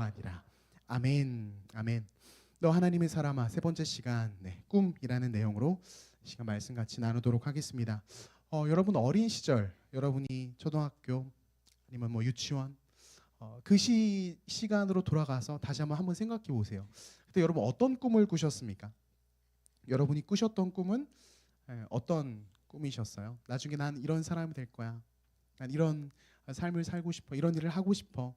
아니라. 아멘. 아멘. 너 하나님의 사람아, 세 번째 시간 꿈이라는 내용으로 시간 말씀 같이 나누도록 하겠습니다. 여러분 어린 시절, 여러분이 초등학교 아니면 뭐 유치원 그 시간으로 돌아가서 다시 한번 생각해 보세요. 그때 여러분 어떤 꿈을 꾸셨습니까? 여러분이 꾸셨던 꿈은 어떤 꿈이셨어요? 나중에 난 이런 사람이 될 거야. 난 이런 삶을 살고 싶어. 이런 일을 하고 싶어.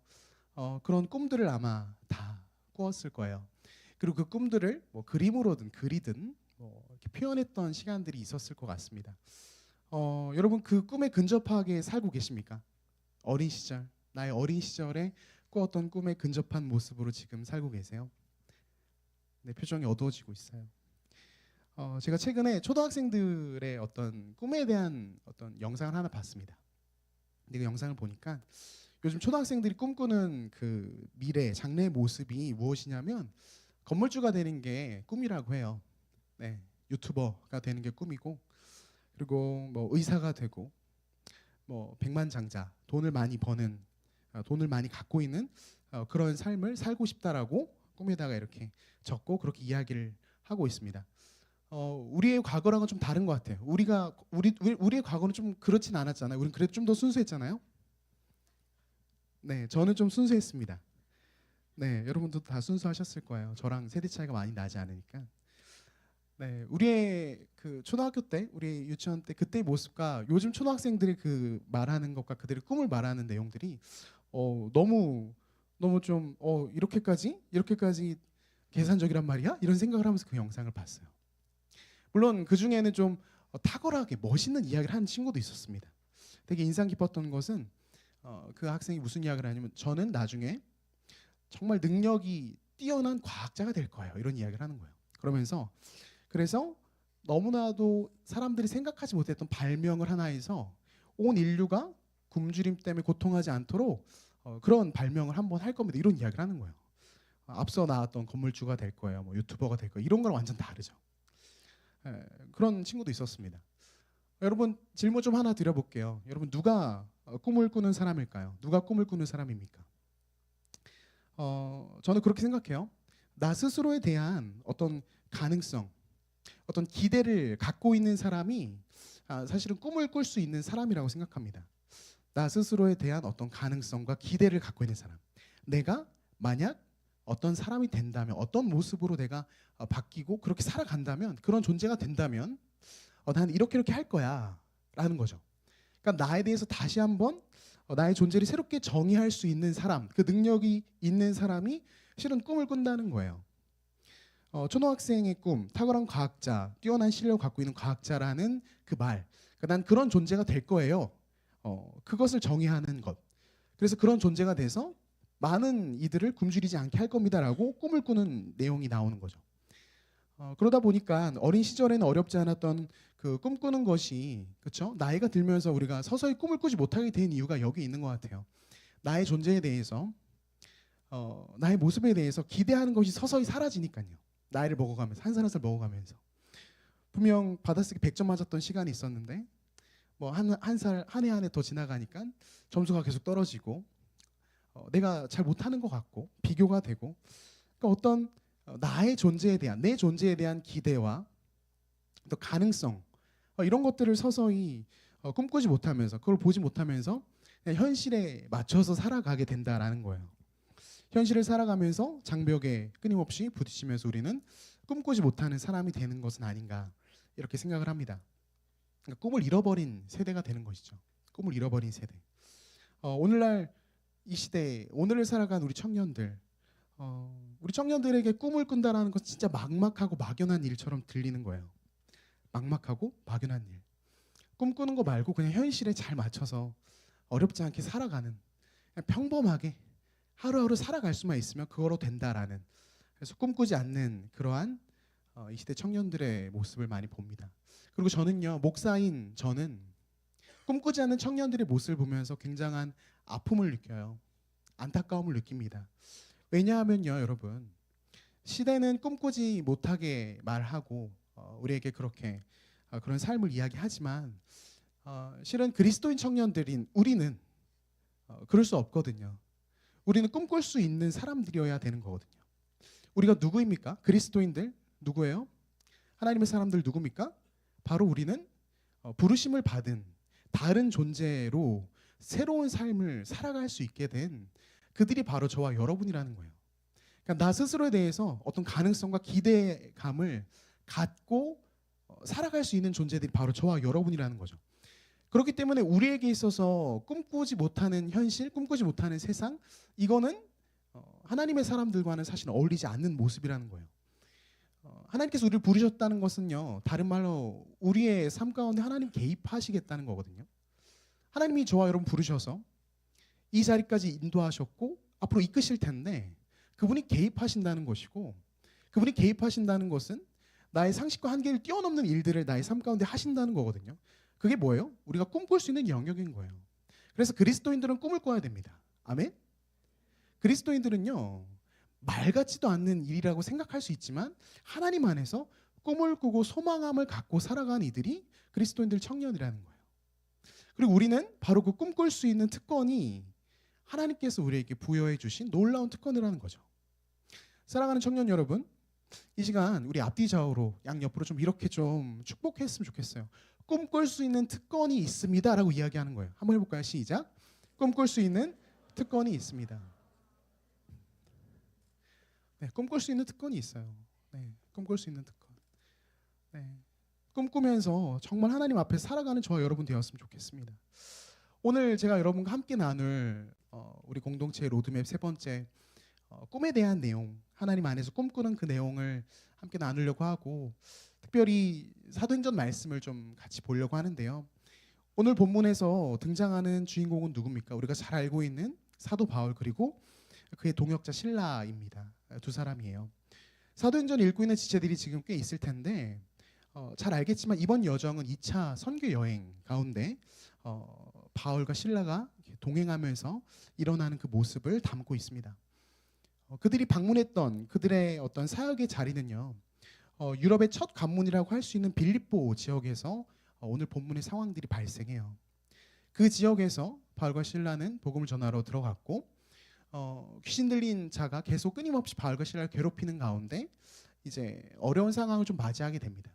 그런 꿈들을 아마 다 꾸었을 거예요. 그리고 그 꿈들을 뭐 그림으로든 글이든 뭐 이렇게 표현했던 시간들이 있었을 것 같습니다. 여러분 그 꿈에 근접하게 살고 계십니까? 어린 시절, 나의 어린 시절에 꾸었던 꿈에 근접한 모습으로 지금 살고 계세요? 네, 표정이 어두워지고 있어요. 제가 최근에 초등학생들의 어떤 꿈에 대한 어떤 영상을 하나 봤습니다. 근데 그 영상을 보니까 요즘 초등학생들이 꿈꾸는 그 미래, 장래의 모습이 무엇이냐면 건물주가 되는 게 꿈이라고 해요. 네, 유튜버가 되는 게 꿈이고, 그리고 뭐 의사가 되고, 뭐 백만장자, 돈을 많이 버는, 돈을 많이 갖고 있는 그런 삶을 살고 싶다라고 꿈에다가 이렇게 적고 그렇게 이야기를 하고 있습니다. 우리의 과거랑은 좀 다른 것 같아요. 우리의 과거는 좀 그렇진 않았잖아요. 우리는 그래도 좀 더 순수했잖아요. 네, 저는 좀 순수했습니다. 네, 여러분도 다 순수하셨을 거예요. 저랑 세대 차이가 많이 나지 않으니까. 네, 우리의 그 초등학교 때, 우리 유치원 때 그때의 모습과 요즘 초등학생들이 그 말하는 것과 그들의 꿈을 말하는 내용들이 너무 좀 이렇게까지 계산적이란 말이야? 이런 생각을 하면서 그 영상을 봤어요. 물론 그 중에는 좀 탁월하게 멋있는 이야기를 하는 친구도 있었습니다. 되게 인상 깊었던 것은 그 학생이 무슨 이야기를 하냐면 저는 나중에 정말 능력이 뛰어난 과학자가 될 거예요. 이런 이야기를 하는 거예요. 그래서 너무나도 사람들이 생각하지 못했던 발명을 하나 해서 온 인류가 굶주림 때문에 고통하지 않도록 그런 발명을 한번 할 겁니다. 이런 이야기를 하는 거예요. 앞서 나왔던 건물주가 될 거예요. 뭐 유튜버가 될 거예요. 이런 거랑 완전 다르죠. 그런 친구도 있었습니다. 여러분 질문 좀 하나 드려볼게요. 여러분 누가 꿈을 꾸는 사람일까요? 누가 꿈을 꾸는 사람입니까? 저는 그렇게 생각해요. 나 스스로에 대한 어떤 가능성, 어떤 기대를 갖고 있는 사람이 사실은 꿈을 꿀 수 있는 사람이라고 생각합니다. 나 스스로에 대한 어떤 가능성과 기대를 갖고 있는 사람. 내가 만약 어떤 사람이 된다면, 어떤 모습으로 내가 바뀌고 그렇게 살아간다면, 그런 존재가 된다면 나는 이렇게 할 거야 라는 거죠. 그러니까 나에 대해서 다시 한번 나의 존재를 새롭게 정의할 수 있는 사람, 그 능력이 있는 사람이 실은 꿈을 꾼다는 거예요. 초등학생의 꿈, 탁월한 과학자, 뛰어난 실력을 갖고 있는 과학자라는 그 말, 그러니까 난 그런 존재가 될 거예요. 그것을 정의하는 것. 그래서 그런 존재가 돼서 많은 이들을 굶주리지 않게 할 겁니다라고 꿈을 꾸는 내용이 나오는 거죠. 그러다 보니까 어린 시절에는 어렵지 않았던 그 꿈꾸는 것이, 그렇죠? 나이가 들면서 우리가 서서히 꿈을 꾸지 못하게 된 이유가 여기 있는 것 같아요. 나의 존재에 대해서, 나의 모습에 대해서 기대하는 것이 서서히 사라지니까요. 나이를 먹어가면서, 한 살 한 살 먹어가면서. 분명 받아쓰기 100점 맞았던 시간이 있었는데 뭐 한 해 한 해 더 지나가니까 점수가 계속 떨어지고 내가 잘 못하는 것 같고 비교가 되고, 그러니까 어떤 나의 존재에 대한, 내 존재에 대한 기대와 또 가능성, 이런 것들을 서서히 꿈꾸지 못하면서, 그걸 보지 못하면서 그냥 현실에 맞춰서 살아가게 된다라는 거예요. 현실을 살아가면서 장벽에 끊임없이 부딪히면서 우리는 꿈꾸지 못하는 사람이 되는 것은 아닌가, 이렇게 생각을 합니다. 그러니까 꿈을 잃어버린 세대가 되는 것이죠. 꿈을 잃어버린 세대. 오늘날 이 시대에, 오늘을 살아간 우리 청년들, 우리 청년들에게 꿈을 꾼다라는 것은 진짜 막막하고 막연한 일처럼 들리는 거예요. 막막하고 막연한 일. 꿈꾸는 거 말고 그냥 현실에 잘 맞춰서 어렵지 않게 살아가는, 그냥 평범하게 하루하루 살아갈 수만 있으면 그거로 된다라는, 그래서 꿈꾸지 않는 그러한 이 시대 청년들의 모습을 많이 봅니다. 그리고 저는요, 목사인 저는 꿈꾸지 않는 청년들의 모습을 보면서 굉장한 아픔을 느껴요. 안타까움을 느낍니다. 왜냐하면요, 여러분, 시대는 꿈꾸지 못하게 말하고 우리에게 그렇게 그런 삶을 이야기하지만 실은 그리스도인 청년들인 우리는 그럴 수 없거든요. 우리는 꿈꿀 수 있는 사람들이어야 되는 거거든요. 우리가 누구입니까? 그리스도인들 누구예요? 하나님의 사람들 누굽니까? 바로 우리는 부르심을 받은 다른 존재로 새로운 삶을 살아갈 수 있게 된 그들이 바로 저와 여러분이라는 거예요. 그러니까 나 스스로에 대해서 어떤 가능성과 기대감을 갖고 살아갈 수 있는 존재들이 바로 저와 여러분이라는 거죠. 그렇기 때문에 우리에게 있어서 꿈꾸지 못하는 현실, 꿈꾸지 못하는 세상, 이거는 하나님의 사람들과는 사실 어울리지 않는 모습이라는 거예요. 하나님께서 우리를 부르셨다는 것은요, 다른 말로 우리의 삶 가운데 하나님 개입하시겠다는 거거든요. 하나님이 저와 여러분 부르셔서 이 자리까지 인도하셨고 앞으로 이끄실 텐데, 그분이 개입하신다는 것이고, 그분이 개입하신다는 것은 나의 상식과 한계를 뛰어넘는 일들을 나의 삶 가운데 하신다는 거거든요. 그게 뭐예요? 우리가 꿈꿀 수 있는 영역인 거예요. 그래서 그리스도인들은 꿈을 꿔야 됩니다. 아멘? 그리스도인들은요, 말 같지도 않는 일이라고 생각할 수 있지만 하나님 안에서 꿈을 꾸고 소망함을 갖고 살아가는 이들이 그리스도인들 청년이라는 거예요. 그리고 우리는 바로 그 꿈꿀 수 있는 특권이 하나님께서 우리에게 부여해 주신 놀라운 특권이라는 거죠. 사랑하는 청년 여러분, 이 시간 우리 앞뒤 좌우로 양옆으로 좀 이렇게 좀 축복했으면 좋겠어요. 꿈꿀 수 있는 특권이 있습니다라고 이야기하는 거예요. 한번 해볼까요? 시작. 꿈꿀 수 있는 특권이 있습니다. 네, 꿈꿀 수 있는 특권이 있어요. 네, 꿈꿀 수 있는 특권. 네, 꿈꾸면서 정말 하나님 앞에 살아가는 저와 여러분 되었으면 좋겠습니다. 오늘 제가 여러분과 함께 나눌 우리 공동체 로드맵 세 번째 꿈에 대한 내용, 하나님 안에서 꿈꾸는 그 내용을 함께 나누려고 하고, 특별히 사도행전 말씀을 좀 같이 보려고 하는데요. 오늘 본문에서 등장하는 주인공은 누굽니까? 우리가 잘 알고 있는 사도 바울 그리고 그의 동역자 실라입니다. 두 사람이에요. 사도행전 읽고 있는 지체들이 지금 꽤 있을 텐데 잘 알겠지만 이번 여정은 2차 선교 여행 가운데 바울과 실라가 동행하면서 일어나는 그 모습을 담고 있습니다. 그들이 방문했던 그들의 어떤 사역의 자리는요, 유럽의 첫 관문이라고 할 수 있는 빌립보 지역에서 오늘 본문의 상황들이 발생해요. 그 지역에서 바울과 실라는 복음을 전하러 들어갔고, 귀신 들린 자가 계속 끊임없이 바울과 실라를 괴롭히는 가운데 이제 어려운 상황을 좀 맞이하게 됩니다.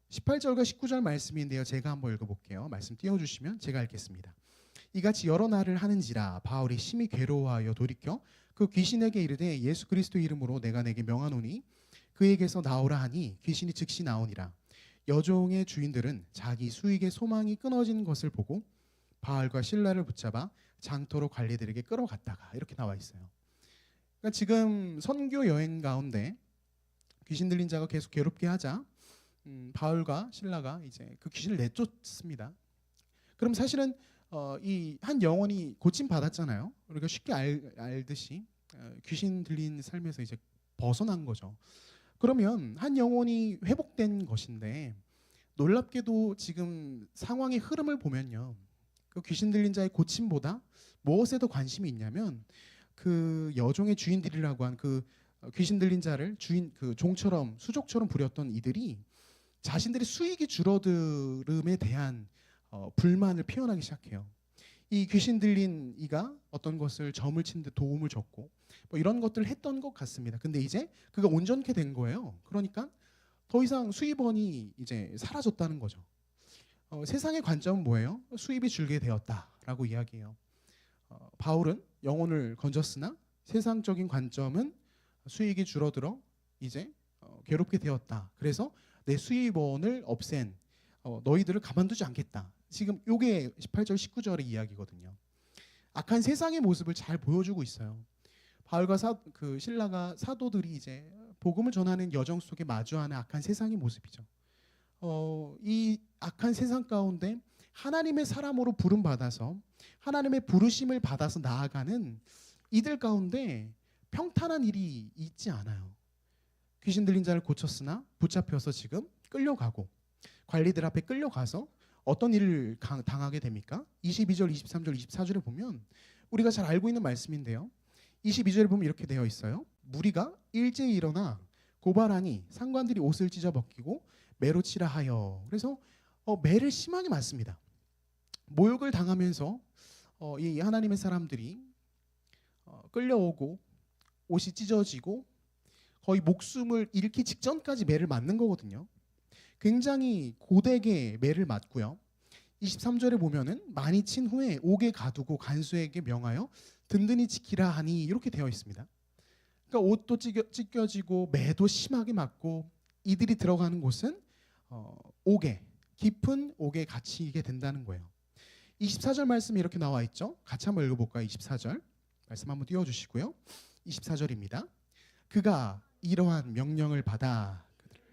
18절과 19절 말씀인데요, 제가 한번 읽어볼게요. 말씀 띄워주시면 제가 읽겠습니다. 이같이 여러 날을 하는지라 바울이 심히 괴로워하여 돌이켜 그 귀신에게 이르되 예수 그리스도 이름으로 내가 내게 명하노니 그에게서 나오라 하니 귀신이 즉시 나오니라. 여종의 주인들은 자기 수익의 소망이 끊어진 것을 보고 바울과 실라를 붙잡아 장터로 관리들에게 끌어갔다가, 이렇게 나와 있어요. 그러니까 지금 선교 여행 가운데 귀신 들린 자가 계속 괴롭게 하자 바울과 실라가 이제 그 귀신을 내쫓습니다. 그럼 사실은 이 한 영혼이 고침 받았잖아요. 우리가 쉽게 알듯이 귀신 들린 삶에서 이제 벗어난 거죠. 그러면 한 영혼이 회복된 것인데, 놀랍게도 지금 상황의 흐름을 보면요, 그 귀신 들린 자의 고침보다 무엇에 더 관심이 있냐면 그 여종의 주인들이라고 한 그 귀신 들린 자를 주인 그 종처럼 수족처럼 부렸던 이들이 자신들의 수익이 줄어듦에 대한 불만을 표현하기 시작해요. 이 귀신 들린 이가 어떤 것을 점을 치는데 도움을 줬고 뭐 이런 것들을 했던 것 같습니다. 근데 이제 그가 온전케 된 거예요. 그러니까 더 이상 수입원이 이제 사라졌다는 거죠. 세상의 관점은 뭐예요? 수입이 줄게 되었다라고 이야기해요. 바울은 영혼을 건졌으나 세상적인 관점은 수익이 줄어들어 이제 괴롭게 되었다. 그래서 내 수입원을 없앤 너희들을 가만두지 않겠다. 지금 요게 18절 19절의 이야기거든요. 악한 세상의 모습을 잘 보여주고 있어요. 바울과 신라가 사도들이 이제 복음을 전하는 여정 속에 마주하는 악한 세상의 모습이죠. 이 악한 세상 가운데 하나님의 사람으로 부름 받아서 하나님의 부르심을 받아서 나아가는 이들 가운데 평탄한 일이 있지 않아요. 귀신 들린 자를 고쳤으나 붙잡혀서 지금 끌려가고 관리들 앞에 끌려가서 어떤 일을 당하게 됩니까? 22절, 23절, 24절에 보면 우리가 잘 알고 있는 말씀인데요. 22절에 보면 이렇게 되어 있어요. 무리가 일제히 일어나 고발하니 상관들이 옷을 찢어 벗기고 매로 치라 하여. 그래서 매를 심하게 맞습니다. 모욕을 당하면서 이 하나님의 사람들이 끌려오고 옷이 찢어지고 거의 목숨을 잃기 직전까지 매를 맞는 거거든요. 굉장히 고되게 매를 맞고요. 23절에 보면은 많이 친 후에 옥에 가두고 간수에게 명하여 든든히 지키라 하니 이렇게 되어 있습니다. 그러니까 옷도 찢겨지고 매도 심하게 맞고 이들이 들어가는 곳은 옥에, 깊은 옥에 갇히게 된다는 거예요. 24절 말씀이 이렇게 나와 있죠. 같이 한번 읽어볼까요? 24절 말씀 한번 띄워주시고요. 24절입니다. 그가 이러한 명령을 받아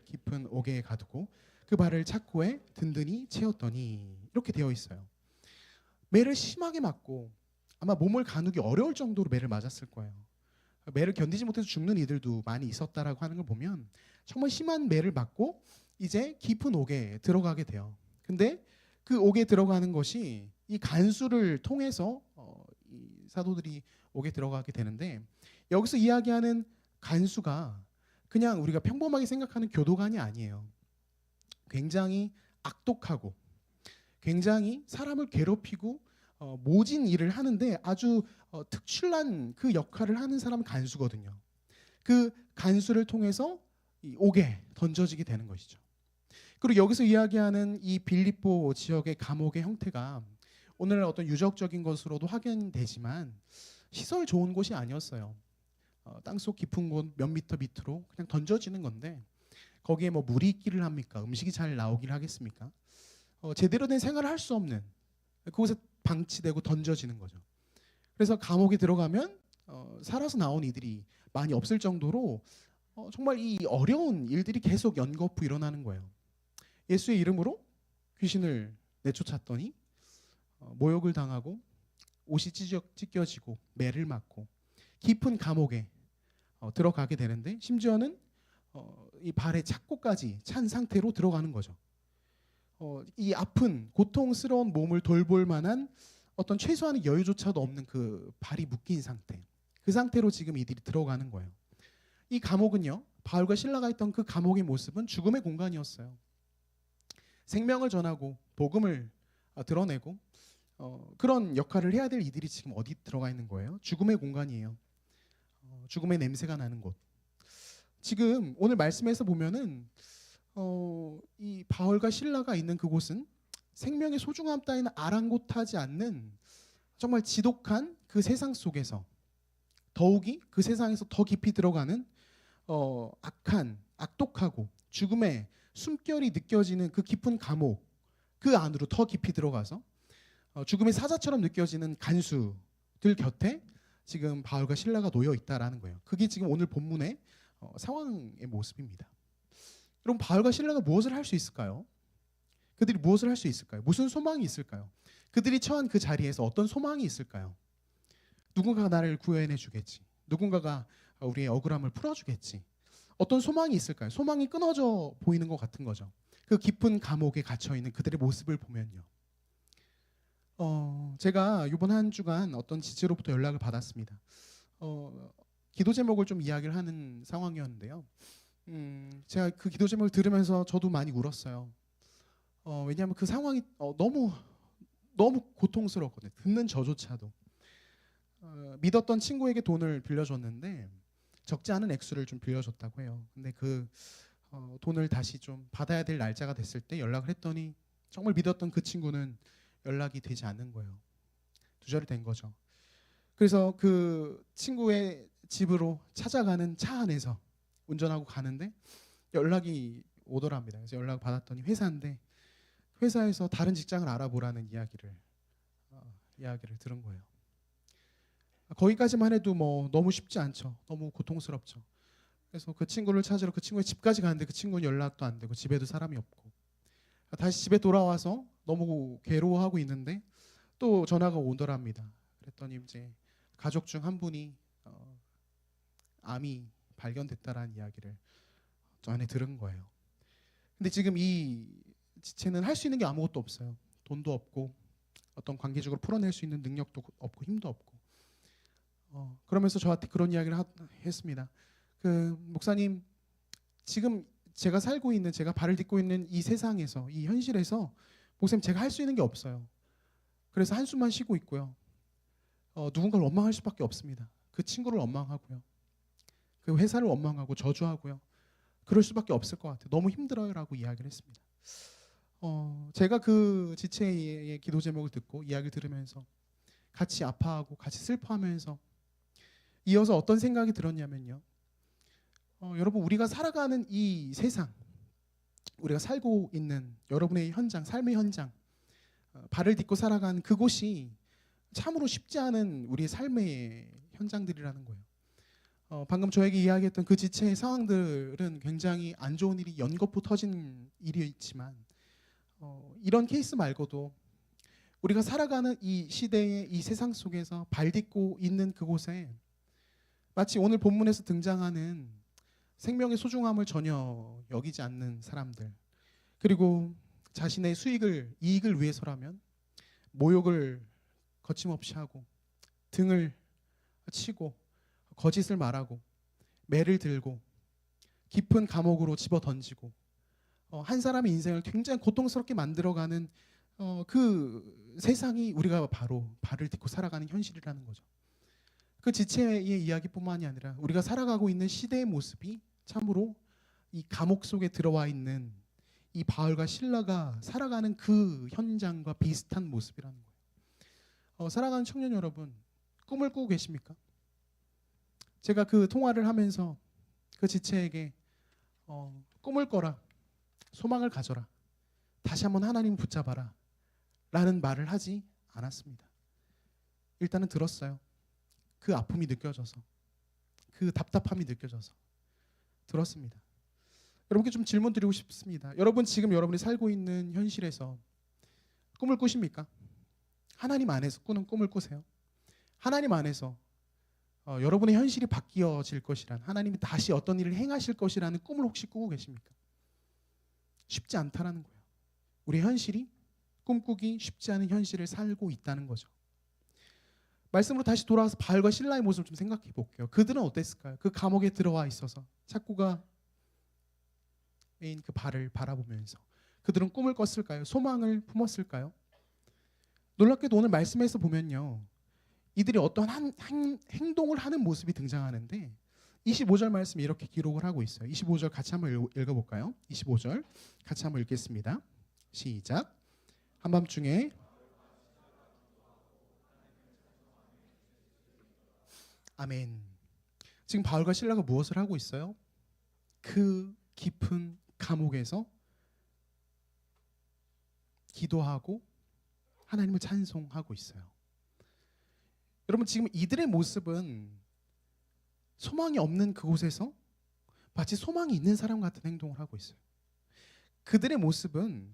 깊은 옥에 가두고 그 발을 착고에 든든히 채웠더니 이렇게 되어 있어요. 매를 심하게 맞고 아마 몸을 가누기 어려울 정도로 매를 맞았을 거예요. 매를 견디지 못해서 죽는 이들도 많이 있었다라고 하는 걸 보면 정말 심한 매를 맞고 이제 깊은 옥에 들어가게 돼요. 근데 그 옥에 들어가는 것이 이 간수를 통해서 이 사도들이 옥에 들어가게 되는데 여기서 이야기하는 간수가 그냥 우리가 평범하게 생각하는 교도관이 아니에요. 굉장히 악독하고 굉장히 사람을 괴롭히고 모진 일을 하는데 아주 특출난 그 역할을 하는 사람은 간수거든요. 그 간수를 통해서 이 옥에 던져지게 되는 것이죠. 그리고 여기서 이야기하는 이 빌립보 지역의 감옥의 형태가 오늘날 어떤 유적적인 것으로도 확인되지만 시설 좋은 곳이 아니었어요. 땅속 깊은 곳 몇 미터 밑으로 그냥 던져지는 건데 거기에 뭐 물이 있기를 합니까? 음식이 잘 나오기를 하겠습니까? 제대로 된 생활을 할 수 없는 그곳에 방치되고 던져지는 거죠. 그래서 감옥에 들어가면 살아서 나온 이들이 많이 없을 정도로 정말 이 어려운 일들이 계속 연거푸 일어나는 거예요. 예수의 이름으로 귀신을 내쫓았더니 모욕을 당하고 옷이 찢겨지고 매를 맞고 깊은 감옥에 들어가게 되는데 심지어는 이 발에 착고까지 찬 상태로 들어가는 거죠. 이 아픈 고통스러운 몸을 돌볼 만한 어떤 최소한의 여유조차도 없는 그 발이 묶인 상태, 그 상태로 지금 이들이 들어가는 거예요. 이 감옥은요, 바울과 실라가 있던 그 감옥의 모습은 죽음의 공간이었어요. 생명을 전하고 복음을 드러내고 그런 역할을 해야 될 이들이 지금 어디 들어가 있는 거예요? 죽음의 공간이에요. 죽음의 냄새가 나는 곳. 지금 오늘 말씀에서 보면은 이 바울과 실라가 있는 그곳은 생명의 소중함 따위는 아랑곳하지 않는 정말 지독한 그 세상 속에서 더욱이 그 세상에서 더 깊이 들어가는 악한, 악독하고 죽음의 숨결이 느껴지는 그 깊은 감옥 그 안으로 더 깊이 들어가서 죽음의 사자처럼 느껴지는 간수들 곁에 지금 바울과 실라가 놓여 있다라는 거예요. 그게 지금 오늘 본문의 상황의 모습입니다. 여러분 바울과 실라가 무엇을 할 수 있을까요? 그들이 무엇을 할 수 있을까요? 무슨 소망이 있을까요? 그들이 처한 그 자리에서 어떤 소망이 있을까요? 누군가가 나를 구해내 주겠지. 누군가가 우리의 억울함을 풀어주겠지. 어떤 소망이 있을까요? 소망이 끊어져 보이는 것 같은 거죠. 그 깊은 감옥에 갇혀있는 그들의 모습을 보면요. 제가 이번 한 주간 어떤 지체로부터 연락을 받았습니다. 기도 제목을 좀 이야기를 하는 상황이었는데요. 제가 그 기도 제목을 들으면서 저도 많이 울었어요. 왜냐하면 그 상황이 너무 고통스럽거든요. 듣는 저조차도. 믿었던 친구에게 돈을 빌려줬는데 적지 않은 액수를 좀 빌려줬다고 해요. 근데 그 돈을 다시 좀 받아야 될 날짜가 됐을 때 연락을 했더니 정말 믿었던 그 친구는 연락이 되지 않는 거예요. 두절이 된 거죠. 그래서 그 친구의 집으로 찾아가는 차 안에서 운전하고 가는데 연락이 오더랍니다. 그래서 연락을 받았더니 회사인데 회사에서 다른 직장을 알아보라는 이야기를 들은 거예요. 거기까지만 해도 뭐 너무 쉽지 않죠. 너무 고통스럽죠. 그래서 그 친구를 찾으러 그 친구의 집까지 가는데 그 친구는 연락도 안 되고 집에도 사람이 없고 다시 집에 돌아와서 너무 괴로워하고 있는데 또 전화가 오더랍니다. 그랬더니 이제 가족 중 한 분이 암이 발견됐다라는 이야기를 전에 들은 거예요. 근데 지금 이 지체는 할 수 있는 게 아무것도 없어요. 돈도 없고 어떤 관계적으로 풀어낼 수 있는 능력도 없고 힘도 없고 그러면서 저한테 그런 이야기를 했습니다. 그 목사님 지금 제가 살고 있는 제가 발을 딛고 있는 이 세상에서 이 현실에서 목사님 제가 할 수 있는 게 없어요. 그래서 한숨만 쉬고 있고요. 누군가를 원망할 수밖에 없습니다. 그 친구를 원망하고요. 그 회사를 원망하고 저주하고요. 그럴 수밖에 없을 것 같아요. 너무 힘들어요라고 이야기를 했습니다. 제가 그 지체의 기도 제목을 듣고 이야기를 들으면서 같이 아파하고 같이 슬퍼하면서 이어서 어떤 생각이 들었냐면요. 여러분, 우리가 살아가는 이 세상, 우리가 살고 있는 여러분의 현장, 삶의 현장, 발을 딛고 살아가는 그곳이 참으로 쉽지 않은 우리의 삶의 현장들이라는 거예요. 방금 저에게 이야기했던 그 지체의 상황들은 굉장히 안 좋은 일이 연거푸 터진 일이 있지만 이런 케이스 말고도 우리가 살아가는 이 시대의 이 세상 속에서 발 딛고 있는 그곳에 마치 오늘 본문에서 등장하는 생명의 소중함을 전혀 여기지 않는 사람들, 그리고 자신의 이익을 위해서라면 모욕을 거침없이 하고 등을 치고 거짓을 말하고 매를 들고 깊은 감옥으로 집어던지고 한 사람의 인생을 굉장히 고통스럽게 만들어가는 그 세상이 우리가 바로 발을 딛고 살아가는 현실이라는 거죠. 그 지체의 이야기뿐만이 아니라 우리가 살아가고 있는 시대의 모습이 참으로 이 감옥 속에 들어와 있는 이 바울과 실라가 살아가는 그 현장과 비슷한 모습이라는 거예요. 사랑하는 청년 여러분, 꿈을 꾸고 계십니까? 제가 그 통화를 하면서 그 지체에게 꿈을 꿔라, 소망을 가져라, 다시 한번 하나님 붙잡아라 라는 말을 하지 않았습니다. 일단은 들었어요. 그 아픔이 느껴져서, 그 답답함이 느껴져서 들었습니다. 여러분께 좀 질문 드리고 싶습니다. 여러분, 지금 여러분이 살고 있는 현실에서 꿈을 꾸십니까? 하나님 안에서 꾸는 꿈을 꾸세요. 하나님 안에서 여러분의 현실이 바뀌어질 것이란, 하나님이 다시 어떤 일을 행하실 것이라는 꿈을 혹시 꾸고 계십니까? 쉽지 않다라는 거예요. 우리 현실이 꿈꾸기 쉽지 않은 현실을 살고 있다는 거죠. 말씀으로 다시 돌아와서 바울과 실라의 모습을 좀 생각해 볼게요. 그들은 어땠을까요? 그 감옥에 들어와 있어서 착고가 메인 그 발을 바라보면서 그들은 꿈을 꿨을까요? 소망을 품었을까요? 놀랍게도 오늘 말씀에서 보면요, 이들이 어떤 행동을 하는 모습이 등장하는데 25절 말씀이 이렇게 기록을 하고 있어요. 25절 같이 한번 읽어볼까요? 25절 같이 한번 읽겠습니다. 시작. 한밤중에 아멘. 지금 바울과 실라가 무엇을 하고 있어요? 그 깊은 감옥에서 기도하고 하나님을 찬송하고 있어요. 여러분, 지금 이들의 모습은 소망이 없는 그곳에서 마치 소망이 있는 사람 같은 행동을 하고 있어요. 그들의 모습은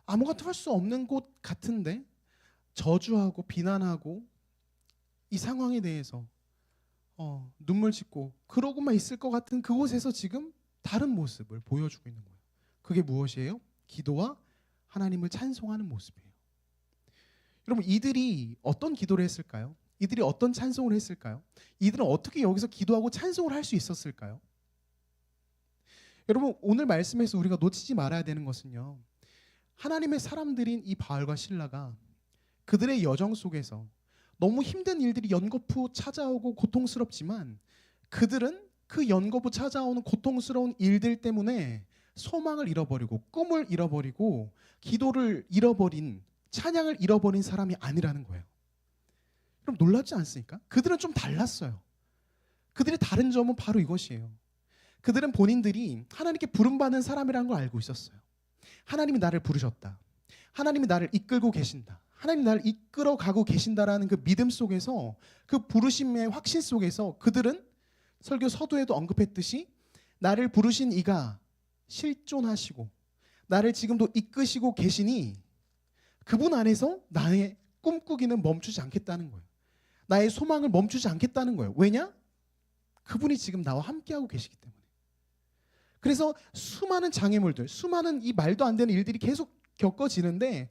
아무것도 할 수 없는 곳 같은데 저주하고 비난하고 이 상황에 대해서 눈물 짓고 그러고만 있을 것 같은 그곳에서 지금 다른 모습을 보여주고 있는 거예요. 그게 무엇이에요? 기도와 하나님을 찬송하는 모습이에요. 여러분, 이들이 어떤 기도를 했을까요? 이들이 어떤 찬송을 했을까요? 이들은 어떻게 여기서 기도하고 찬송을 할 수 있었을까요? 여러분, 오늘 말씀에서 우리가 놓치지 말아야 되는 것은요, 하나님의 사람들인 이 바울과 실라가 그들의 여정 속에서 너무 힘든 일들이 연거푸 찾아오고 고통스럽지만 그들은 그 연거푸 찾아오는 고통스러운 일들 때문에 소망을 잃어버리고 꿈을 잃어버리고 기도를 잃어버린, 찬양을 잃어버린 사람이 아니라는 거예요. 그럼 놀랍지 않습니까? 그들은 좀 달랐어요. 그들의 다른 점은 바로 이것이에요. 그들은 본인들이 하나님께 부름받는 사람이라는 걸 알고 있었어요. 하나님이 나를 부르셨다. 하나님이 나를 이끌고 계신다. 하나님이 나를 이끌어가고 계신다라는 그 믿음 속에서, 그 부르심의 확신 속에서 그들은 설교 서두에도 언급했듯이 나를 부르신 이가 실존하시고 나를 지금도 이끄시고 계시니 그분 안에서 나의 꿈꾸기는 멈추지 않겠다는 거예요. 나의 소망을 멈추지 않겠다는 거예요. 왜냐? 그분이 지금 나와 함께하고 계시기 때문에. 그래서 수많은 장애물들, 수많은 이 말도 안 되는 일들이 계속 겪어지는데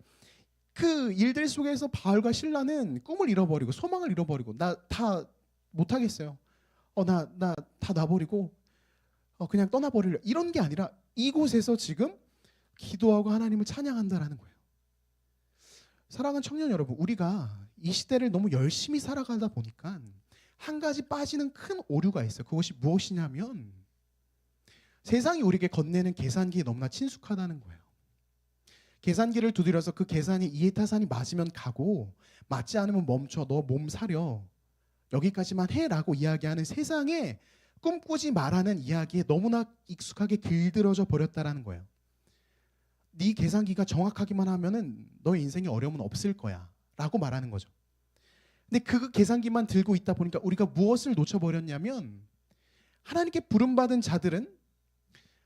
그 일들 속에서 바울과 실라는 꿈을 잃어버리고 소망을 잃어버리고 나 다 못하겠어요. 나 다 놔버리고 그냥 떠나버리려, 이런 게 아니라 이곳에서 지금 기도하고 하나님을 찬양한다라는 거예요. 사랑하는 청년 여러분, 우리가 이 시대를 너무 열심히 살아가다 보니까 한 가지 빠지는 큰 오류가 있어요. 그것이 무엇이냐면 세상이 우리에게 건네는 계산기에 너무나 친숙하다는 거예요. 계산기를 두드려서 그 계산이 이해타산이 맞으면 가고 맞지 않으면 멈춰, 너 몸 사려, 여기까지만 해라고 이야기하는 세상에 꿈꾸지 말라는 이야기에 너무나 익숙하게 길들여져 버렸다라는 거예요. 네 계산기가 정확하기만 하면은 너의 인생에 어려움은 없을 거야 라고 말하는 거죠. 근데 그 계산기만 들고 있다 보니까 우리가 무엇을 놓쳐버렸냐면 하나님께 부름받은 자들은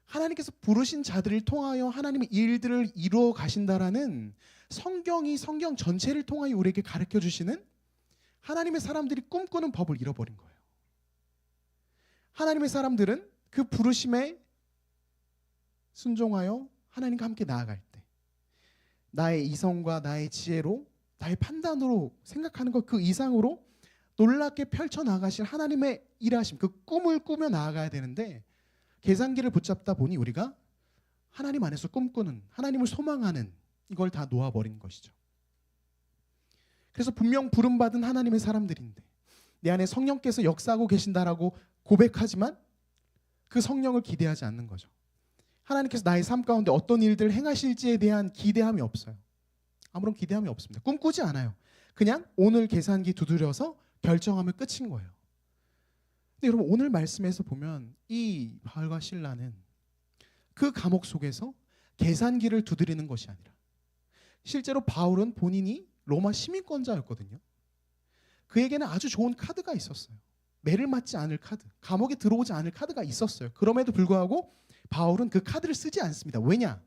하나님께서 부르신 자들을 통하여 하나님의 일들을 이루어 가신다라는 성경이 성경 전체를 통하여 우리에게 가르쳐 주시는 하나님의 사람들이 꿈꾸는 법을 잃어버린 거예요. 하나님의 사람들은 그 부르심에 순종하여 하나님과 함께 나아갈 때 나의 이성과 나의 지혜로 나의 판단으로 생각하는 것 그 이상으로 놀랍게 펼쳐나가실 하나님의 일하심 그 꿈을 꾸며 나아가야 되는데 계산기를 붙잡다 보니 우리가 하나님 안에서 꿈꾸는 하나님을 소망하는 이걸 다 놓아버린 것이죠. 그래서 분명 부름받은 하나님의 사람들인데 내 안에 성령께서 역사하고 계신다라고 고백하지만 그 성령을 기대하지 않는 거죠. 하나님께서 나의 삶 가운데 어떤 일들을 행하실지에 대한 기대함이 없어요. 아무런 기대함이 없습니다. 꿈꾸지 않아요. 그냥 오늘 계산기 두드려서 결정하면 끝인 거예요. 근데 여러분 오늘 말씀에서 보면 이 바울과 실라는 그 감옥 속에서 계산기를 두드리는 것이 아니라 실제로 바울은 본인이 로마 시민권자였거든요. 그에게는 아주 좋은 카드가 있었어요. 매를 맞지 않을 카드, 감옥에 들어오지 않을 카드가 있었어요. 그럼에도 불구하고 바울은 그 카드를 쓰지 않습니다. 왜냐?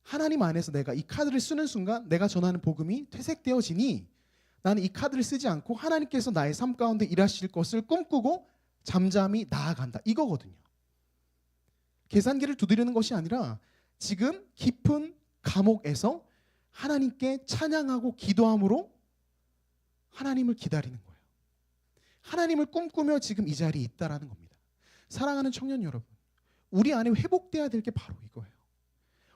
하나님 안에서 내가 이 카드를 쓰는 순간 내가 전하는 복음이 퇴색되어지니 나는 이 카드를 쓰지 않고 하나님께서 나의 삶 가운데 일하실 것을 꿈꾸고 잠잠히 나아간다. 이거거든요. 계산기를 두드리는 것이 아니라 지금 깊은 감옥에서 하나님께 찬양하고 기도함으로 하나님을 기다리는 거예요. 하나님을 꿈꾸며 지금 이 자리에 있다라는 겁니다. 사랑하는 청년 여러분, 우리 안에 회복돼야 될 게 바로 이거예요.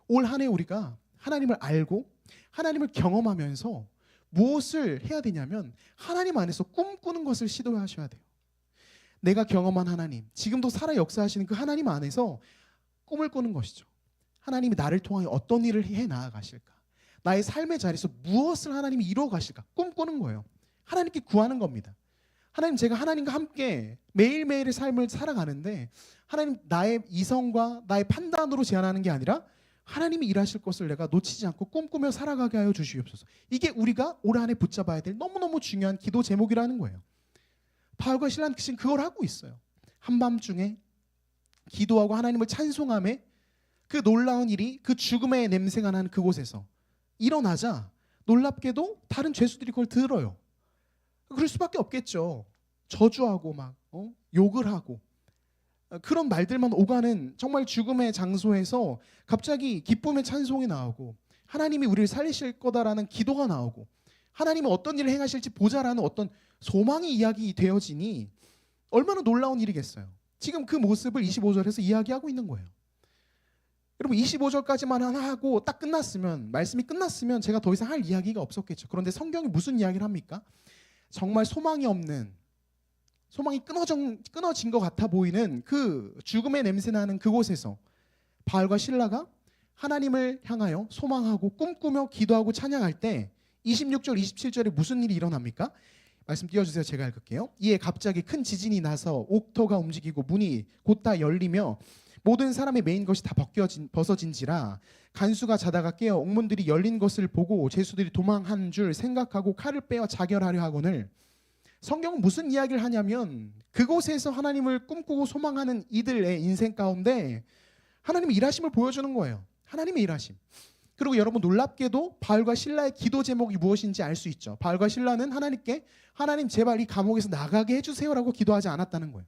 올 한 해 우리가 하나님을 알고 하나님을 경험하면서 무엇을 해야 되냐면 하나님 안에서 꿈꾸는 것을 시도하셔야 돼요. 내가 경험한 하나님, 지금도 살아 역사하시는 그 하나님 안에서 꿈을 꾸는 것이죠. 하나님이 나를 통하여 어떤 일을 해 나아가실까? 나의 삶의 자리에서 무엇을 하나님이 이루어 가실까? 꿈꾸는 거예요. 하나님께 구하는 겁니다. 하나님, 제가 하나님과 함께 매일매일의 삶을 살아가는데 하나님, 나의 이성과 나의 판단으로 제안하는 게 아니라 하나님이 일하실 것을 내가 놓치지 않고 꿈꾸며 살아가게 하여 주시옵소서. 이게 우리가 올 한 해 붙잡아야 될 너무너무 중요한 기도 제목이라는 거예요. 바울과 실라는 지금 그걸 하고 있어요. 한밤중에 기도하고 하나님을 찬송함에 그 놀라운 일이 그 죽음의 냄새가 나는 그곳에서 일어나자 놀랍게도 다른 죄수들이 그걸 들어요. 그럴 수밖에 없겠죠. 저주하고 막 욕을 하고 그런 말들만 오가는 정말 죽음의 장소에서 갑자기 기쁨의 찬송이 나오고 하나님이 우리를 살리실 거다라는 기도가 나오고 하나님은 어떤 일을 행하실지 보자라는 어떤 소망이 이야기 되어지니 얼마나 놀라운 일이겠어요. 지금 그 모습을 25절에서 이야기하고 있는 거예요. 여러분 25절까지만 하고 딱 끝났으면, 말씀이 끝났으면 제가 더 이상 할 이야기가 없었겠죠. 그런데 성경이 무슨 이야기를 합니까? 정말 소망이 없는, 소망이 끊어진 것 같아 보이는 그 죽음의 냄새 나는 그곳에서 바울과 실라가 하나님을 향하여 소망하고 꿈꾸며 기도하고 찬양할 때 26절 27절에 무슨 일이 일어납니까? 말씀 띄워주세요. 제가 읽을게요. 이에 갑자기 큰 지진이 나서 옥토가 움직이고 문이 곧 다 열리며 모든 사람의 메인 것이 다 벗어진지라 간수가 자다가 깨어 옥문들이 열린 것을 보고 죄수들이 도망한 줄 생각하고 칼을 빼어 자결하려 하거늘. 성경은 무슨 이야기를 하냐면 그곳에서 하나님을 꿈꾸고 소망하는 이들의 인생 가운데 하나님의 일하심을 보여주는 거예요. 하나님의 일하심. 그리고 여러분 놀랍게도 바울과 실라의 기도 제목이 무엇인지 알 수 있죠. 바울과 실라는 하나님께 하나님 제발 이 감옥에서 나가게 해주세요라고 기도하지 않았다는 거예요.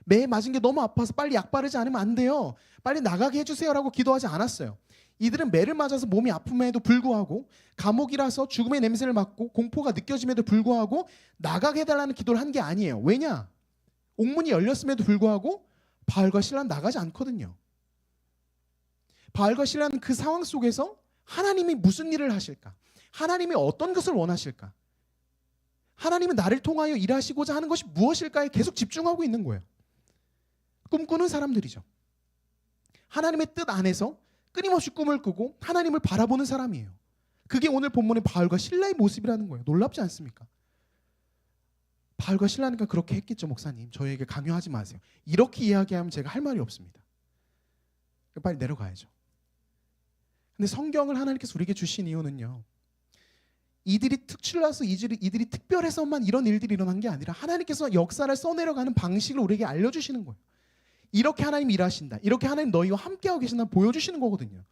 매 맞은 게 너무 아파서 빨리 약 바르지 않으면 안 돼요. 빨리 나가게 해주세요라고 기도하지 않았어요. 이들은 매를 맞아서 몸이 아픔에도 불구하고 감옥이라서 죽음의 냄새를 맡고 공포가 느껴짐에도 불구하고 나가게 해달라는 기도를 한 게 아니에요. 왜냐? 옥문이 열렸음에도 불구하고 바울과 실라는 나가지 않거든요. 바울과 실라는 그 상황 속에서 하나님이 무슨 일을 하실까? 하나님이 어떤 것을 원하실까? 하나님은 나를 통하여 일하시고자 하는 것이 무엇일까에 계속 집중하고 있는 거예요. 꿈꾸는 사람들이죠. 하나님의 뜻 안에서 끊임없이 꿈을 꾸고 하나님을 바라보는 사람이에요. 그게 오늘 본문의 바울과 실라의 모습이라는 거예요. 놀랍지 않습니까? 바울과 실라니까 그렇게 했겠죠. 목사님, 저에게 강요하지 마세요. 이렇게 이야기하면 제가 할 말이 없습니다. 빨리 내려가야죠. 근데 성경을 하나님께서 우리에게 주신 이유는요, 이들이 특출나서 이들이 특별해서만 이런 일들이 일어난 게 아니라 하나님께서 역사를 써내려가는 방식을 우리에게 알려주시는 거예요. 이렇게 하나님 일하신다, 이렇게 하나님 너희와 함께하고 계신다 보여주시는 거거든요.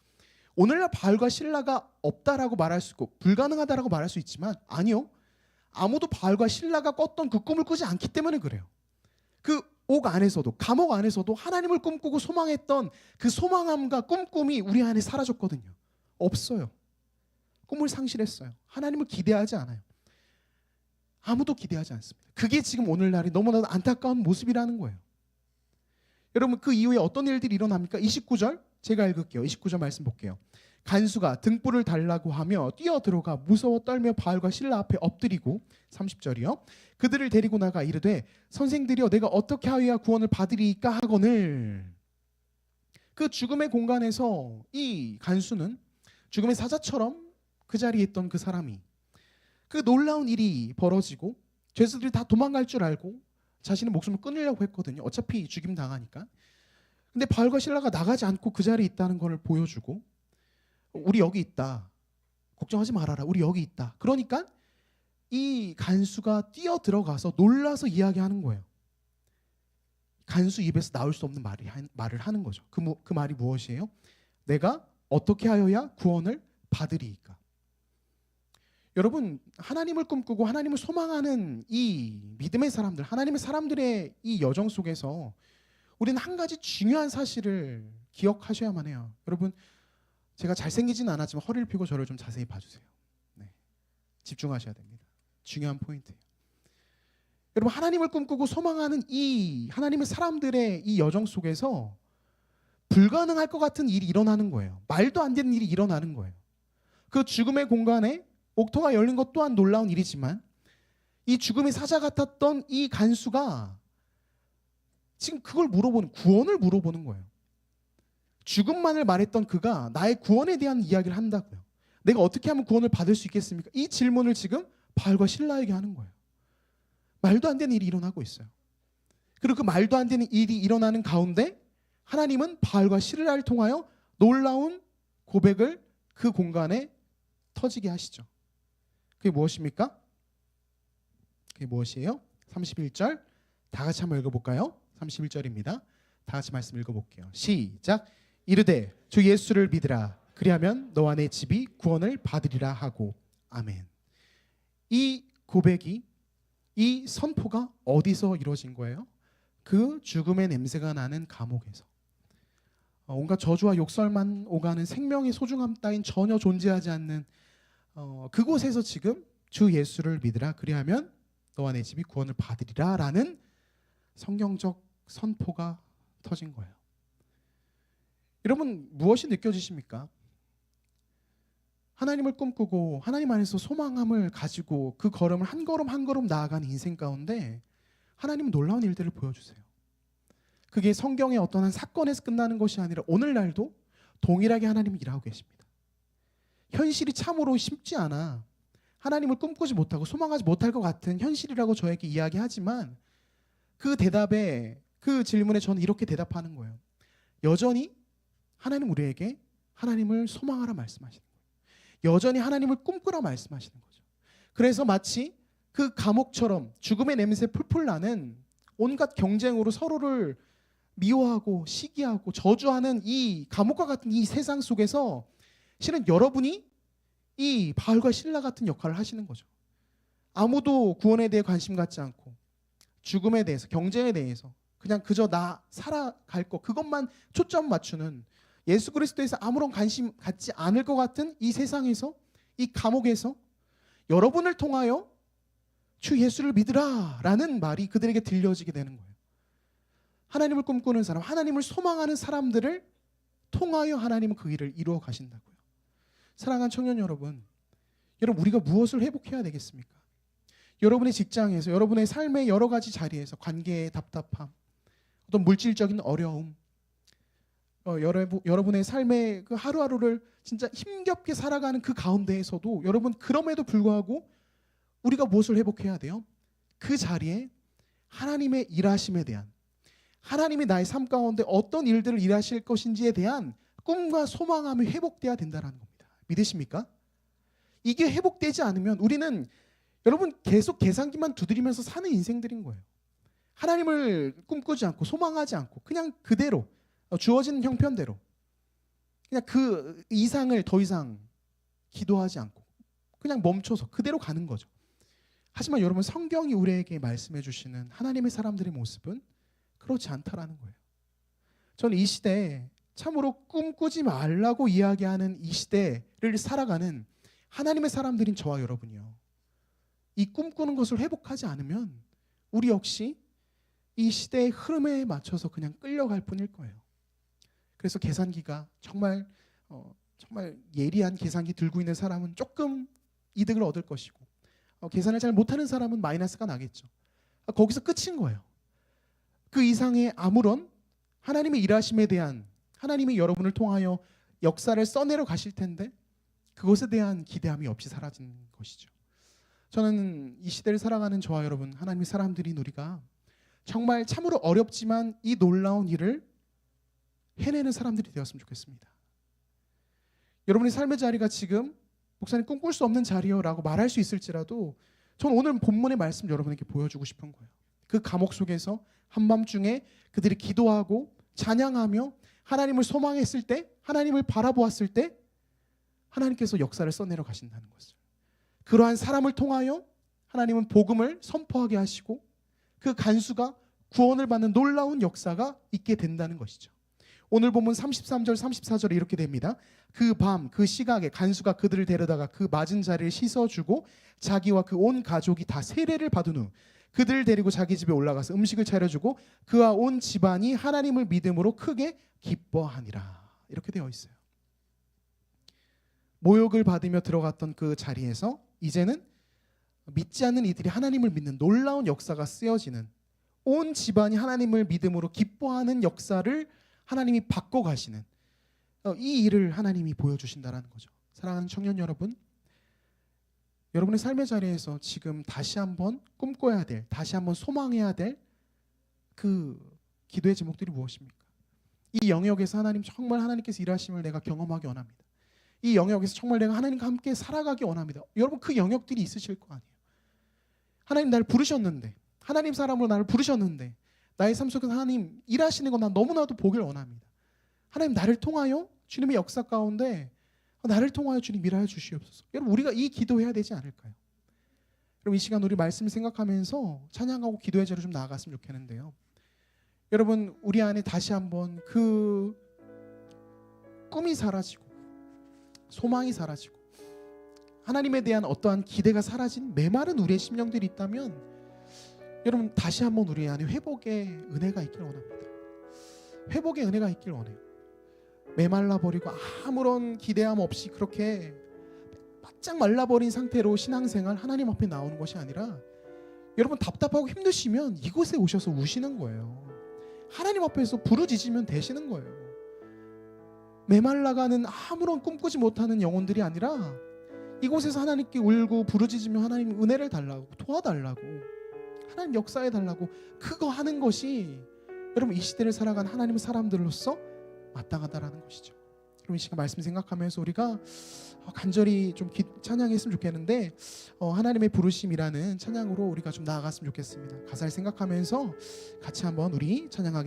오늘날 바울과 실라가 없다라고 말할 수 있고 불가능하다라고 말할 수 있지만, 아니요, 아무도 바울과 실라가 꿨던 그 꿈을 꾸지 않기 때문에 그래요. 그 옥 안에서도, 감옥 안에서도 하나님을 꿈꾸고 소망했던 그 소망함과 꿈꿈이 우리 안에 사라졌거든요. 없어요. 꿈을 상실했어요. 하나님을 기대하지 않아요. 아무도 기대하지 않습니다. 그게 지금 오늘날이 너무나도 안타까운 모습이라는 거예요. 여러분, 그 이후에 어떤 일들이 일어납니까? 29절 제가 읽을게요. 29절 말씀 볼게요. 간수가 등불을 달라고 하며 뛰어들어가 무서워 떨며 바울과 실라 앞에 엎드리고, 30절이요. 그들을 데리고 나가 이르되 선생들이여 내가 어떻게 하여야 구원을 받으리이까 하거늘. 그 죽음의 공간에서 이 간수는 죽음의 사자처럼 그 자리에 있던 그 사람이, 그 놀라운 일이 벌어지고 죄수들이 다 도망갈 줄 알고 자신의 목숨을 끊으려고 했거든요. 어차피 죽임 당하니까. 근데 바울과 실라가 나가지 않고 그 자리에 있다는 걸 보여주고, 우리 여기 있다, 걱정하지 말아라, 우리 여기 있다. 그러니까 이 간수가 뛰어 들어가서 놀라서 이야기하는 거예요. 간수 입에서 나올 수 없는 말을 하는 거죠. 그 말이 무엇이에요? 내가 어떻게 하여야 구원을 받으리이까? 여러분, 하나님을 꿈꾸고 하나님을 소망하는 이 믿음의 사람들, 하나님의 사람들의 이 여정 속에서 우리는 한 가지 중요한 사실을 기억하셔야만 해요. 여러분, 제가 잘생기진 않았지만 허리를 펴고 저를 좀 자세히 봐주세요. 네, 집중하셔야 됩니다. 중요한 포인트예요. 여러분, 하나님을 꿈꾸고 소망하는 이 하나님의 사람들의 이 여정 속에서 불가능할 것 같은 일이 일어나는 거예요. 말도 안 되는 일이 일어나는 거예요. 그 죽음의 공간에 옥토가 열린 것 또한 놀라운 일이지만, 이 죽음의 사자 같았던 이 간수가 지금 그걸 구원을 물어보는 거예요. 죽음만을 말했던 그가 나의 구원에 대한 이야기를 한다고요. 내가 어떻게 하면 구원을 받을 수 있겠습니까? 이 질문을 지금 바울과 실라에게 하는 거예요. 말도 안 되는 일이 일어나고 있어요. 그리고 그 말도 안 되는 일이 일어나는 가운데 하나님은 바울과 실라를 통하여 놀라운 고백을 그 공간에 터지게 하시죠. 그게 무엇입니까? 그게 무엇이에요? 31절 다 같이 한번 읽어볼까요? 31절입니다. 다 같이 말씀 읽어볼게요. 시작. 이르되 주 예수를 믿으라. 그리하면 너와 내 집이 구원을 받으리라 하고. 아멘. 이 고백이, 이 선포가 어디서 이루어진 거예요? 그 죽음의 냄새가 나는 감옥에서. 온갖 저주와 욕설만 오가는 생명의 소중함 따윈 전혀 존재하지 않는 그곳에서 지금 주 예수를 믿으라. 그리하면 너와 내 집이 구원을 받으리라 라는 성경적 선포가 터진 거예요. 여러분, 무엇이 느껴지십니까? 하나님을 꿈꾸고 하나님 안에서 소망함을 가지고 그 걸음을 한 걸음 한 걸음 나아가는 인생 가운데 하나님은 놀라운 일들을 보여주세요. 그게 성경의 어떤 한 사건에서 끝나는 것이 아니라 오늘날도 동일하게 하나님이 일하고 계십니다. 현실이 참으로 쉽지 않아, 하나님을 꿈꾸지 못하고 소망하지 못할 것 같은 현실이라고 저에게 이야기하지만, 그 대답에, 그 질문에 저는 이렇게 대답하는 거예요. 여전히 하나님 우리에게 하나님을 소망하라 말씀하시는 거예요. 여전히 하나님을 꿈꾸라 말씀하시는 거죠. 그래서 마치 그 감옥처럼 죽음의 냄새 풀풀 나는 온갖 경쟁으로 서로를 미워하고 시기하고 저주하는 이 감옥과 같은 이 세상 속에서 실은 여러분이 이 바울과 실라 같은 역할을 하시는 거죠. 아무도 구원에 대해 관심 갖지 않고 죽음에 대해서, 경쟁에 대해서 그냥 그저 나 살아갈 거 그것만 초점 맞추는, 예수 그리스도에서 아무런 관심 갖지 않을 것 같은 이 세상에서, 이 감옥에서 여러분을 통하여 주 예수를 믿으라 라는 말이 그들에게 들려지게 되는 거예요. 하나님을 꿈꾸는 사람, 하나님을 소망하는 사람들을 통하여 하나님은 그 일을 이루어 가신다고요. 사랑하는 청년 여러분, 우리가 무엇을 회복해야 되겠습니까? 여러분의 직장에서, 여러분의 삶의 여러 가지 자리에서 관계의 답답함, 어떤 물질적인 어려움, 여러분의 삶의 그 하루하루를 진짜 힘겹게 살아가는 그 가운데에서도 여러분, 그럼에도 불구하고 우리가 무엇을 회복해야 돼요? 그 자리에 하나님의 일하심에 대한, 하나님이 나의 삶 가운데 어떤 일들을 일하실 것인지에 대한 꿈과 소망함이 회복돼야 된다는 겁니다. 믿으십니까? 이게 회복되지 않으면 우리는, 여러분, 계속 계산기만 두드리면서 사는 인생들인 거예요. 하나님을 꿈꾸지 않고 소망하지 않고 그냥 그대로 주어진 형편대로 그냥 그 이상을 더 이상 기도하지 않고 그냥 멈춰서 그대로 가는 거죠. 하지만 여러분, 성경이 우리에게 말씀해 주시는 하나님의 사람들의 모습은 그렇지 않다라는 거예요. 저는 이 시대에 참으로 꿈꾸지 말라고 이야기하는 이 시대를 살아가는 하나님의 사람들인 저와 여러분이요, 이 꿈꾸는 것을 회복하지 않으면 우리 역시 이 시대의 흐름에 맞춰서 그냥 끌려갈 뿐일 거예요. 그래서 계산기가 정말 예리한 계산기 들고 있는 사람은 조금 이득을 얻을 것이고, 계산을 잘 못하는 사람은 마이너스가 나겠죠. 거기서 끝인 거예요. 그 이상의 아무런 하나님의 일하심에 대한, 하나님이 여러분을 통하여 역사를 써내려 가실 텐데 그것에 대한 기대함이 없이 사라진 것이죠. 저는 이 시대를 살아가는 저와 여러분, 하나님의 사람들인 우리가 정말 참으로 어렵지만 이 놀라운 일을 해내는 사람들이 되었으면 좋겠습니다. 여러분의 삶의 자리가 지금 목사님 꿈꿀 수 없는 자리요라고 말할 수 있을지라도 저는 오늘 본문의 말씀 여러분에게 보여주고 싶은 거예요. 그 감옥 속에서 한밤중에 그들이 기도하고 찬양하며 하나님을 소망했을 때, 하나님을 바라보았을 때 하나님께서 역사를 써내려 가신다는 것을, 그러한 사람을 통하여 하나님은 복음을 선포하게 하시고 그 간수가 구원을 받는 놀라운 역사가 있게 된다는 것이죠. 오늘 본문 33절 34절에 이렇게 됩니다. 그 밤 그 시각에 간수가 그들을 데려다가 그 맞은 자리를 씻어주고 자기와 그 온 가족이 다 세례를 받은 후 그들을 데리고 자기 집에 올라가서 음식을 차려주고 그와 온 집안이 하나님을 믿음으로 크게 기뻐하니라. 이렇게 되어 있어요. 모욕을 받으며 들어갔던 그 자리에서 이제는 믿지 않는 이들이 하나님을 믿는 놀라운 역사가 쓰여지는, 온 집안이 하나님을 믿음으로 기뻐하는 역사를 하나님이 바꿔가시는 이 일을 하나님이 보여주신다는 거죠. 사랑하는 청년 여러분, 여러분의 삶의 자리에서 지금 다시 한번 꿈꿔야 될, 다시 한번 소망해야 될 그 기도의 제목들이 무엇입니까? 이 영역에서 하나님, 정말 하나님께서 일하심을 내가 경험하기 원합니다. 이 영역에서 정말 내가 하나님과 함께 살아가기 원합니다. 여러분, 그 영역들이 있으실 거 아니에요. 하나님 나를 부르셨는데, 하나님 사람으로 나를 부르셨는데 나의 삶 속에서 하나님 일하시는 거 난 너무나도 보길 원합니다. 하나님 나를 통하여 주님의 역사 가운데 나를 통하여 주님 일하여 주시옵소서. 여러분, 우리가 이 기도해야 되지 않을까요? 여러분, 이 시간 우리 말씀 생각하면서 찬양하고 기도의 자리로 좀 나아갔으면 좋겠는데요. 여러분, 우리 안에 다시 한번 그 꿈이 사라지고 소망이 사라지고 하나님에 대한 어떠한 기대가 사라진 메마른 우리의 심령들이 있다면 여러분, 다시 한번 우리 안에 회복의 은혜가 있길 원합니다. 회복의 은혜가 있길 원해요. 메말라버리고 아무런 기대함 없이 그렇게 바짝 말라버린 상태로 신앙생활 하나님 앞에 나오는 것이 아니라, 여러분 답답하고 힘드시면 이곳에 오셔서 우시는 거예요. 하나님 앞에서 부르짖으면 되시는 거예요. 메말라가는 아무런 꿈꾸지 못하는 영혼들이 아니라 이곳에서 하나님께 울고 부르짖으며 하나님 은혜를 달라고, 도와달라고, 하나님 역사해 달라고, 그거 하는 것이 여러분 이 시대를 살아간 하나님의 사람들로서 마땅하다라는 것이죠. 그럼 이 시간 말씀 생각하면서 우리가 간절히 좀 찬양했으면 좋겠는데 하나님의 부르심이라는 찬양으로 우리가 좀 나아갔으면 좋겠습니다. 가사를 생각하면서 같이 한번 우리 찬양하기